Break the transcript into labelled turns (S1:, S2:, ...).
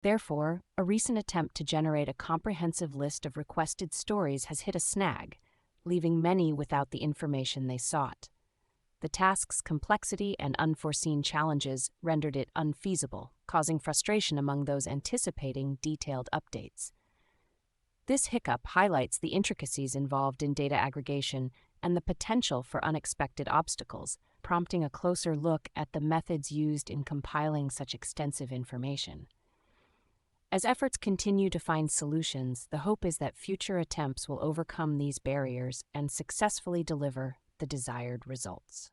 S1: Therefore, a recent attempt to generate a comprehensive list of requested stories has hit a snag, leaving many without the information they sought. The task's complexity and unforeseen challenges rendered it unfeasible, causing frustration among those anticipating detailed updates. This hiccup highlights the intricacies involved in data aggregation and the potential for unexpected obstacles, prompting a closer look at the methods used in compiling such extensive information. As efforts continue to find solutions, the hope is that future attempts will overcome these barriers and successfully deliver the desired results.